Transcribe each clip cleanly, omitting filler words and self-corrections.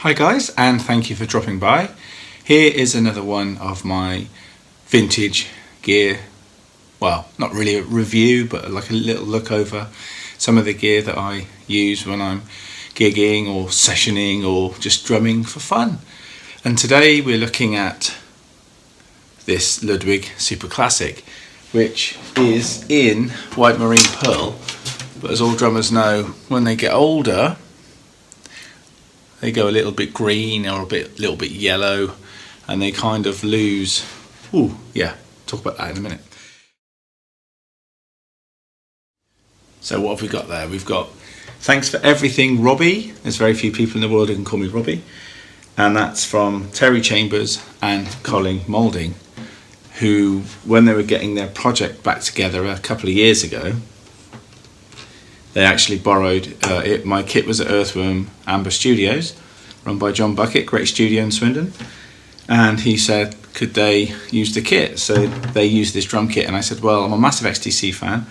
Hi guys, and thank you for dropping by. Here is another one of my vintage gear. Well, not really a review, but like a little look over some of the gear that I use when I'm gigging or sessioning or just drumming for fun. And today we're looking at this Ludwig Super Classic, which is in white marine pearl. But as all drummers know, when they get older, they go a little bit green or a little bit yellow, and they kind of lose. Ooh, yeah, talk about that in a minute. So what have we got there? We've got Thanks for Everything, Robbie. There's very few people in the world who can call me Robbie. And that's from Terry Chambers and Colin Moulding, who, when they were getting their project back together a couple of years ago, they actually borrowed it. My kit was at Earthworm Amber Studios, run by John Bucket, great studio in Swindon. And he said, could they use the kit? So they used this drum kit, and I said, well, I'm a massive XTC fan,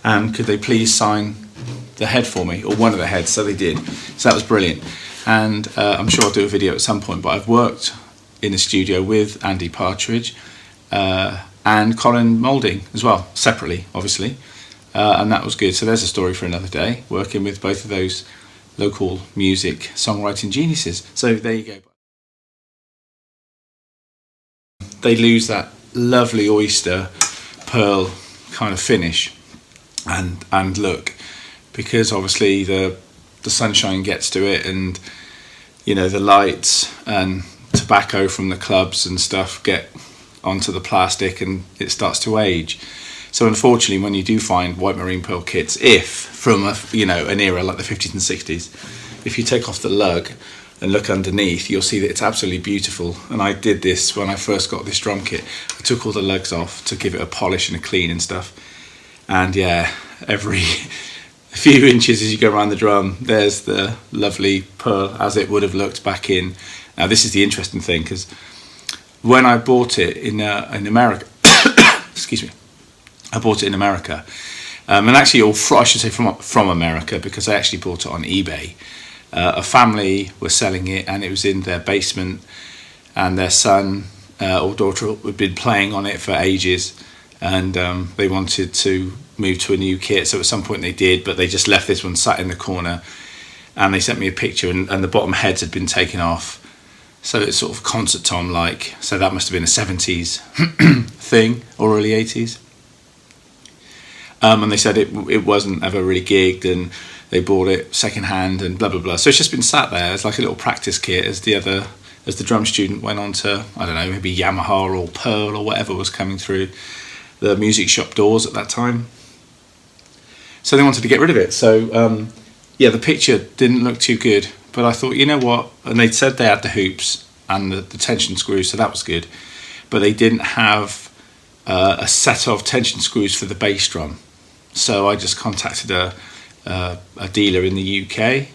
and could they please sign the head for me, or one of the heads? So they did. So that was brilliant. And I'm sure I'll do a video at some point, but I've worked in the studio with Andy Partridge and Colin Moulding as well, separately, obviously. And that was good. So there's a story for another day, working with both of those local music songwriting geniuses. So there you go. They lose that lovely oyster pearl kind of finish and look, because obviously the sunshine gets to it, and you know, the lights and tobacco from the clubs and stuff get onto the plastic and it starts to age. So unfortunately, when you do find white marine pearl kits, if from an era like the 50s and 60s, if you take off the lug and look underneath, you'll see that it's absolutely beautiful. And I did this when I first got this drum kit. I took all the lugs off to give it a polish and a clean and stuff. And yeah, every few inches as you go around the drum, there's the lovely pearl as it would have looked back in. Now this is the interesting thing, because when I bought it in America, excuse me, I bought it in America, and actually, I should say from America, because I actually bought it on eBay. A family were selling it, and it was in their basement, and their son or daughter had been playing on it for ages, and they wanted to move to a new kit. So at some point they did, but they just left this one sat in the corner, and they sent me a picture, and the bottom heads had been taken off. So it's sort of concert tom like. So that must have been a 70s thing, or early 80s. And they said it wasn't ever really gigged, and they bought it second hand and blah blah blah. So it's just been sat there as like a little practice kit as the drum student went on to, I don't know, maybe Yamaha or Pearl or whatever was coming through the music shop doors at that time. So they wanted to get rid of it. So yeah, the picture didn't look too good, but I thought, you know what? And they said they had the hoops and the tension screws, so that was good. But they didn't have a set of tension screws for the bass drum. So I just contacted a dealer in the UK, and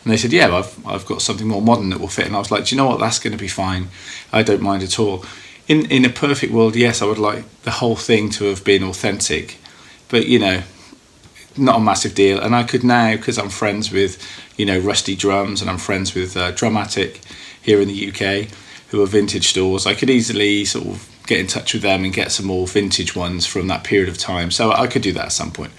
they said, yeah, I've got something more modern that will fit. And I was like, do you know what? That's going to be fine. I don't mind at all. In a perfect world, yes, I would like the whole thing to have been authentic, but you know, not a massive deal. And I could now, because I'm friends with, Rusty Drums, and I'm friends with Drumatic here in the UK, who are vintage stores, I could easily sort of get in touch with them and get some more vintage ones from that period of time. So I could do that at some point.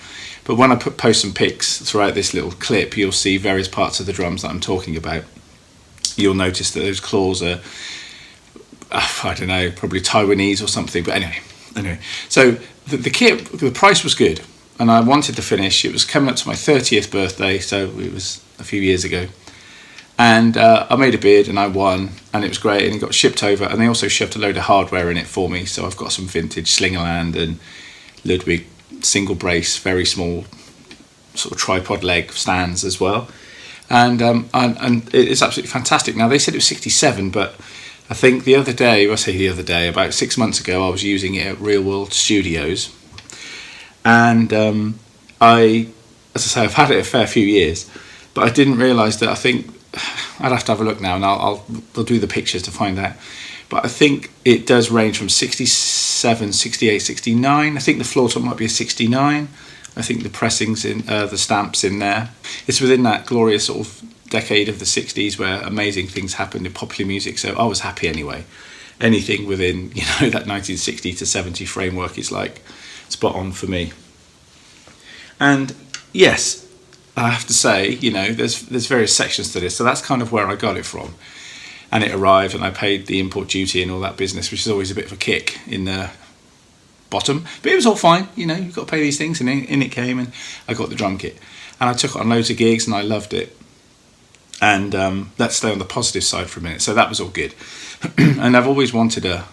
But when I post some pics throughout this little clip, you'll see various parts of the drums that I'm talking about. You'll notice that those claws are, I don't know, probably Taiwanese or something. But anyway. So the kit, the price was good, and I wanted to finish. It was coming up to my 30th birthday, so it was a few years ago. And I made a bid and I won, and it was great, and it got shipped over, and they also shoved a load of hardware in it for me. So I've got some vintage Slingerland and Ludwig single brace, very small sort of tripod leg stands as well. And it's absolutely fantastic. Now they said it was 67, but I think about 6 months ago, I was using it at Real World Studios. And as I say, I've had it a fair few years, but I didn't realise that. I think I'd have to have a look now, and I'll do the pictures to find out. But I think it does range from 67, 68, 69. I think the floor top might be a 69. I think the pressings in the stamps in there. It's within that glorious sort of decade of the 60s where amazing things happened in popular music, so I was happy anyway. Anything within, that 1960 to 70 framework is like spot on for me. And yes, I have to say, there's various sections to this, so that's kind of where I got it from. And it arrived, and I paid the import duty and all that business, which is always a bit of a kick in the bottom. But it was all fine, you've got to pay these things, and in it came, and I got the drum kit. And I took it on loads of gigs, and I loved it. And let's stay on the positive side for a minute. So that was all good. And I've always wanted a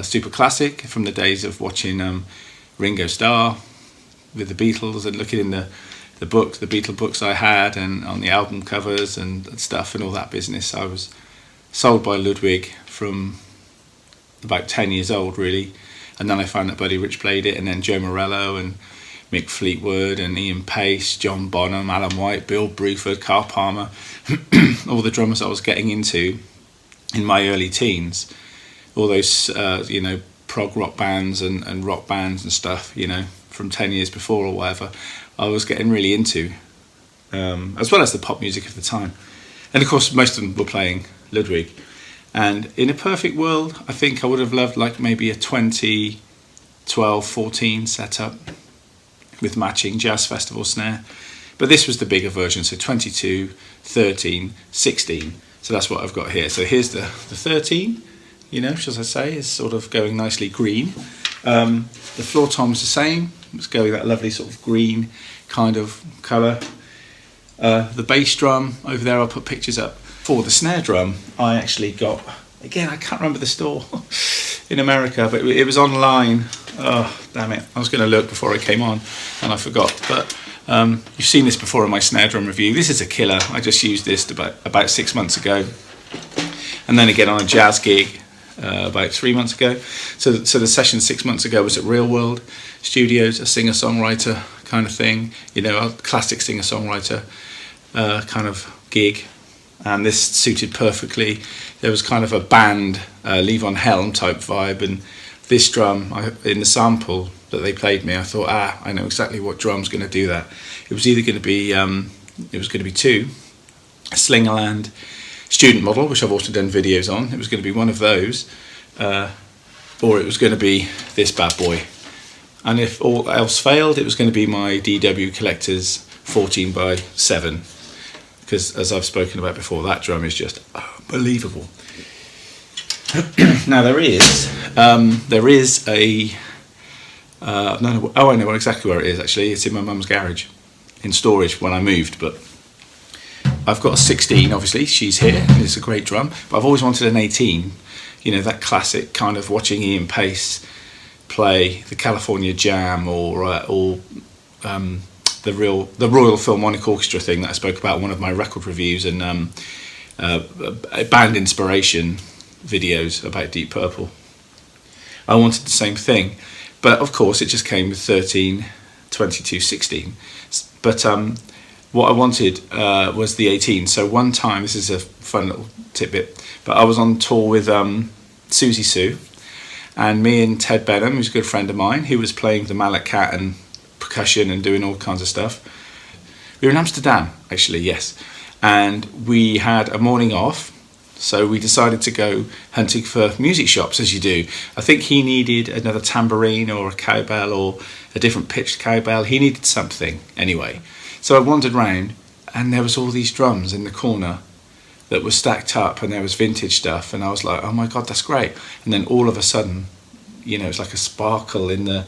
super classic from the days of watching Ringo Starr with the Beatles and looking in the Beatle books I had, and on the album covers and stuff and all that business. I was sold by Ludwig from about 10 years old, really. And then I found that Buddy Rich played it, and then Joe Morello and Mick Fleetwood and Ian Pace, John Bonham, Alan White, Bill Bruford, Carl Palmer, all the drummers I was getting into in my early teens. All those, prog rock bands and rock bands and stuff, from 10 years before or whatever, I was getting really into, as well as the pop music of the time. And of course, most of them were playing Ludwig. And in a perfect world, I think I would have loved like maybe a 2012-14 setup with matching jazz festival snare. But this was the bigger version, so 22, 13, 16. So that's what I've got here. So here's the 13, as I say, is sort of going nicely green. The floor tom's the same. It's going that lovely sort of green kind of colour. The bass drum over there, I'll put pictures up. For the snare drum, I actually got, again, I can't remember the store in America, but it was online. Oh, damn it. I was going to look before I came on and I forgot. But you've seen this before in my snare drum review. This is a killer. I just used this about 6 months ago. And then again on a jazz gig about 3 months ago. So the session 6 months ago was at Real World Studios, a singer-songwriter kind of thing, a classic singer-songwriter kind of gig. And this suited perfectly. There was kind of a band, Levon Helm type vibe, and this drum, in the sample that they played me, I thought, I know exactly what drum's going to do that. It was either going to be, two, a Slingerland student model, which I've also done videos on. It was going to be one of those, or it was going to be this bad boy. And if all else failed, it was going to be my DW Collector's 14x7. Because as I've spoken about before, that drum is just unbelievable. Now there is a I know exactly where it is actually. It's in my mum's garage, in storage when I moved. But I've got a 16, obviously. She's here. It's a great drum. But I've always wanted an 18. That classic kind of watching Ian Pace play the California Jam or the Royal Philharmonic Orchestra thing that I spoke about in one of my record reviews, and band inspiration videos about Deep Purple. I wanted the same thing, but of course it just came with 13, 22, 16. But what I wanted was the 18. So one time, this is a fun little tidbit, but I was on tour with Susie Sue, and me and Ted Benham, who's a good friend of mine, who was playing the mallet cat and percussion and doing all kinds of stuff. We were in Amsterdam, actually, yes. And we had a morning off, so we decided to go hunting for music shops, as you do. I think he needed another tambourine or a cowbell or a different pitched cowbell. He needed something anyway. So I wandered round, and there was all these drums in the corner that were stacked up, and there was vintage stuff, and I was like, oh my God, that's great. And then all of a sudden, it's like a sparkle in the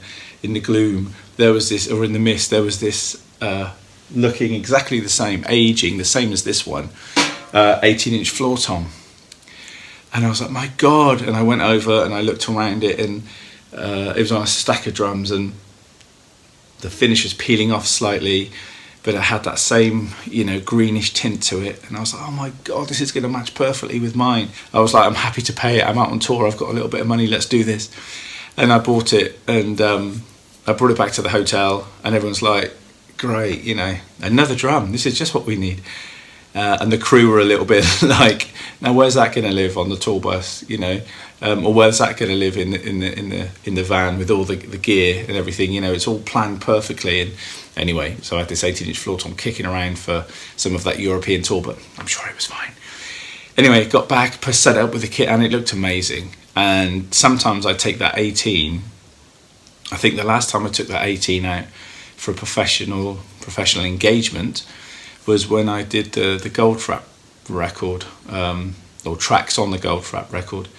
gloom. There was this, or in the mist, there was this looking exactly the same, aging the same as this one, 18-inch floor tom. And I was like, my God. And I went over and I looked around it, and it was on a stack of drums, and the finish was peeling off slightly, but it had that same, greenish tint to it. And I was like, oh my God, this is going to match perfectly with mine. I was like, I'm happy to pay it. I'm out on tour. I've got a little bit of money. Let's do this. And I bought it, and I brought it back to the hotel, and everyone's like, great, another drum. This is just what we need. and the crew were a little bit like, now where's that going to live on the tour bus, you know, or where's that going to live in the van with all the gear and everything, you know, it's all planned perfectly. And anyway, so I had this 18-inch floor tom kicking around for some of that European tour, but I'm sure it was fine. Anyway, got back, set it up with the kit, and it looked amazing. And sometimes I take that 18. I think the last time I took that 18 out for a professional engagement was when I did the Goldfrapp record, or tracks on the Goldfrapp record,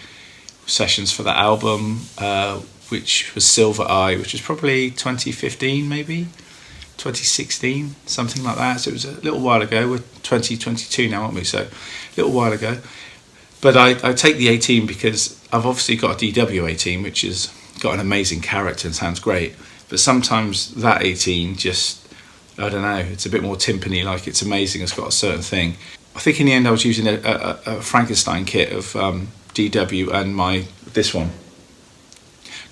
sessions for that album, which was Silver Eye, which was probably 2015, maybe 2016, something like that. So it was a little while ago. We're 2022 now, aren't we? So a little while ago. But I take the 18 because I've obviously got a DW 18, which has got an amazing character and sounds great. But sometimes that 18 just, I don't know, it's a bit more timpani, like it's amazing, it's got a certain thing. I think in the end I was using a Frankenstein kit of DW and this one.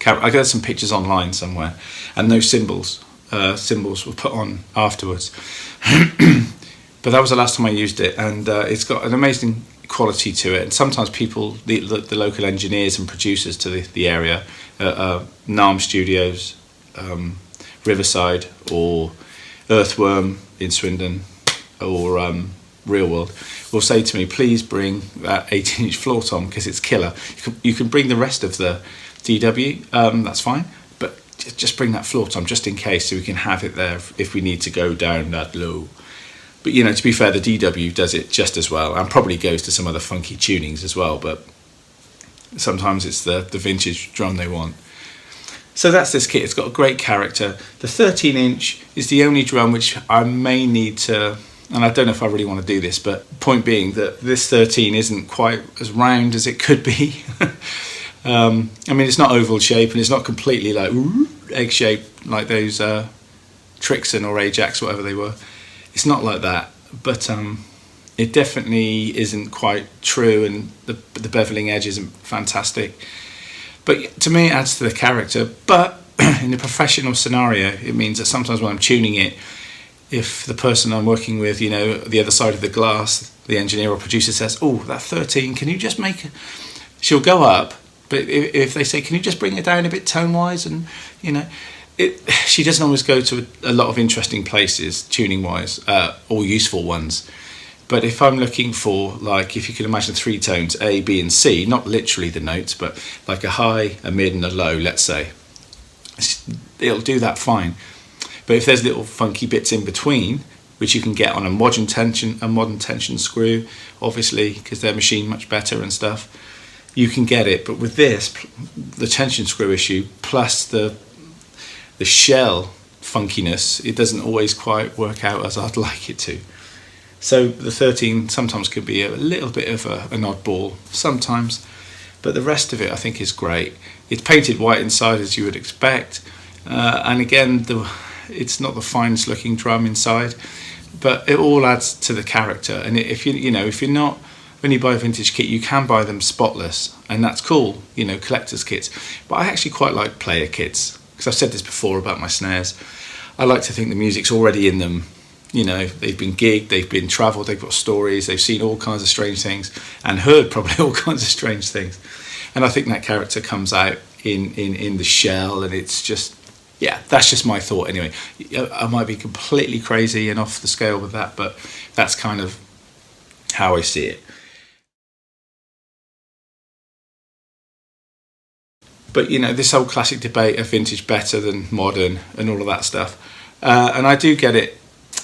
I got some pictures online somewhere, and those cymbals were put on afterwards. But that was the last time I used it, and it's got an amazing quality to it. And sometimes people, the local engineers and producers to the area, NARM Studios, Riverside, or Earthworm in Swindon, or Real World, will say to me, please bring that 18-inch floor tom because it's killer. You can bring the rest of the DW, that's fine, but just bring that floor tom just in case, so we can have it there if we need to go down that low. But you know, to be fair, the DW does it just as well, and probably goes to some other funky tunings as well, but sometimes it's the vintage drum they want. So that's this kit. It's got a great character. The 13-inch is the only drum which I may need to, and I don't know if I really want to do this, but point being that this 13 isn't quite as round as it could be. I mean, it's not oval shape, and it's not completely like egg shaped like those Trixon or Ajax, whatever they were. It's not like that, but it definitely isn't quite true, and the beveling edge isn't fantastic. But to me, it adds to the character. But in a professional scenario, it means that sometimes when I'm tuning it, if the person I'm working with, you know, the other side of the glass, the engineer or producer says, oh, that 13, can you just make it? She'll go up, but if they say, can you just bring it down a bit tone-wise? And, you know, she doesn't always go to a lot of interesting places, tuning-wise, or useful ones. But if I'm looking for, like, if you can imagine 3 tones, A, B, and C, not literally the notes, but like a high, a mid, and a low, let's say, it'll do that fine. But if there's little funky bits in between, which you can get on a modern tension screw, obviously, because they're machined much better and stuff, you can get it. But with this, the tension screw issue plus the shell funkiness, it doesn't always quite work out as I'd like it to. So the 13 sometimes could be a little bit of an oddball sometimes, but the rest of it I think is great. It's painted white inside as you would expect, and again, it's not the finest looking drum inside, but it all adds to the character. And if you're not, when you buy a vintage kit, you can buy them spotless, and that's cool, you know, collector's kits. But I actually quite like player kits, because I've said this before about my snares. I like to think the music's already in them. You know, they've been gigged, they've been travelled, they've got stories, they've seen all kinds of strange things, and heard probably all kinds of strange things. And I think that character comes out in the shell, and it's just, yeah, that's just my thought anyway. I might be completely crazy and off the scale with that, but that's kind of how I see it. But, you know, this whole classic debate of vintage better than modern and all of that stuff. And I do get it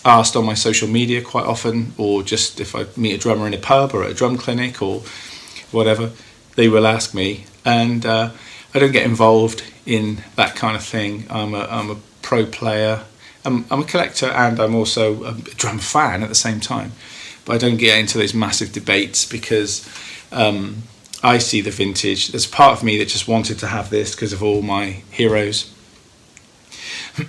asked on my social media quite often, or just if I meet a drummer in a pub or at a drum clinic or whatever, they will ask me. And I don't get involved in that kind of thing. I'm a pro player. I'm a collector, and I'm also a drum fan at the same time. But I don't get into those massive debates because I see the vintage. There's part of me that just wanted to have this because of all my heroes.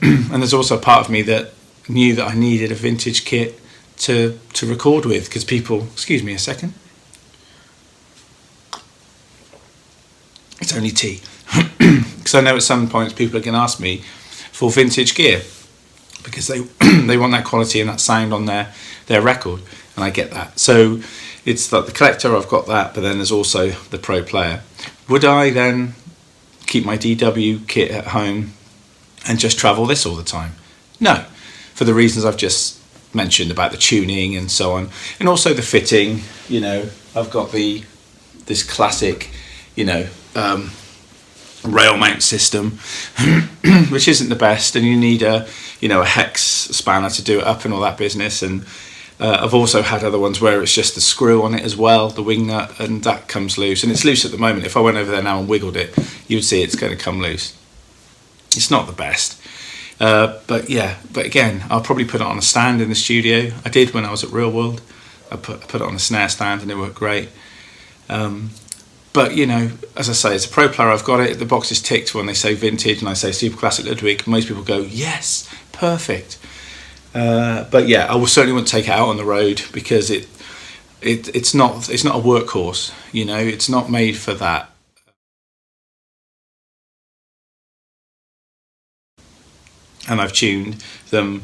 And there's also a part of me that knew that I needed a vintage kit to record with, because people, excuse me a second, it's only tea, because I know at some points people are going to ask me for vintage gear, because they they want that quality and that sound on their record, and I get that. So it's like the collector, I've got that, but then there's also the pro player. Would I then keep my DW kit at home and just travel this all the time? No, for the reasons I've just mentioned about the tuning and so on, and also the fitting. You know, I've got this classic, rail mount system, which isn't the best, and you need a hex spanner to do it up and all that business. And I've also had other ones where it's just the screw on it as well, the wing nut, and that comes loose, and it's loose at the moment. If I went over there now and wiggled it, you would see it's going to come loose. It's not the best, but again, I'll probably put it on a stand in the studio. I did when I was at Real World. I put it on a snare stand and it worked great. But as I say, as a pro player, I've got it. The box is ticked when they say vintage and I say super classic Ludwig. Most people go, yes, perfect. But yeah, I will certainly want to take it out on the road, because it's not a workhorse. It's not made for that. And I've tuned them,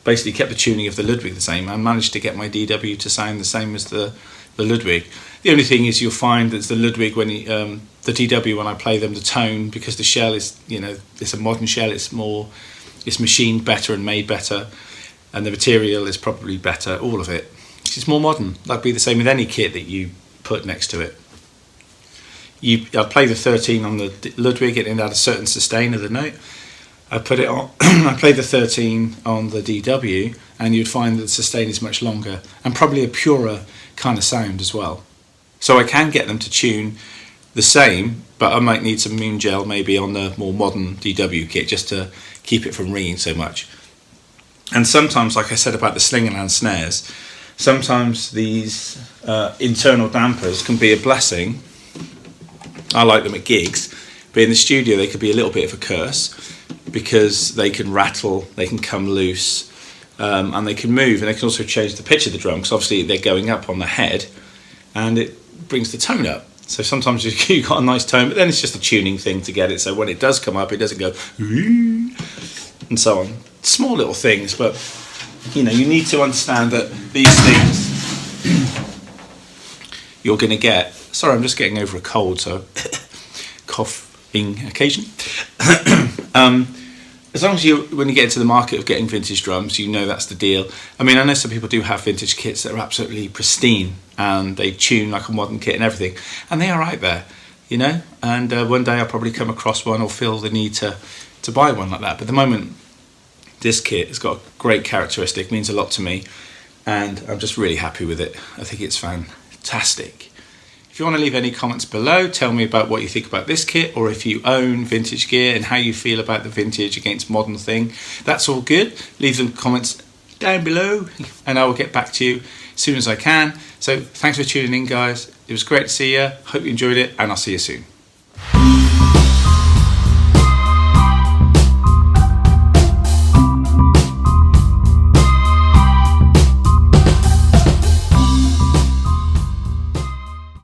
basically kept the tuning of the Ludwig the same, and managed to get my DW to sound the same as the Ludwig. The only thing is, you'll find that the Ludwig, when the DW, when I play them, the tone, because the shell is, it's a modern shell, it's machined better and made better, and the material is probably better, all of it. It's more modern. That'd be the same with any kit that you put next to it. I'd play the 13 on the Ludwig, and it had a certain sustain of the note. I put it on, I play the 13 on the DW, and you'd find that the sustain is much longer, and probably a purer kind of sound as well. So I can get them to tune the same, but I might need some moon gel maybe on the more modern DW kit, just to keep it from ringing so much. And sometimes, like I said about the Slingerland snares, sometimes these internal dampers can be a blessing. I like them at gigs, but in the studio they could be a little bit of a curse, because they can rattle, they can come loose, and they can move, and they can also change the pitch of the drum, because obviously they're going up on the head, and it brings the tone up. So sometimes you've got a nice tone, but then it's just a tuning thing to get it, so when it does come up, it doesn't go and so on. Small little things, but you need to understand that these things you're going to get. Sorry, I'm just getting over a cold, so coughing occasion. As long as when you get into the market of getting vintage drums, that's the deal. I mean, I know some people do have vintage kits that are absolutely pristine, and they tune like a modern kit and everything, and they are out there, and one day I'll probably come across one or feel the need to buy one like that. But at the moment, this kit has got a great characteristic, means a lot to me, and I'm just really happy with it. I think it's fantastic. If you want to leave any comments below, tell me about what you think about this kit, or if you own vintage gear and how you feel about the vintage against modern thing. That's all good. Leave them comments down below, and I will get back to you as soon as I can. So thanks for tuning in, guys. It was great to see you. Hope you enjoyed it, and I'll see you soon.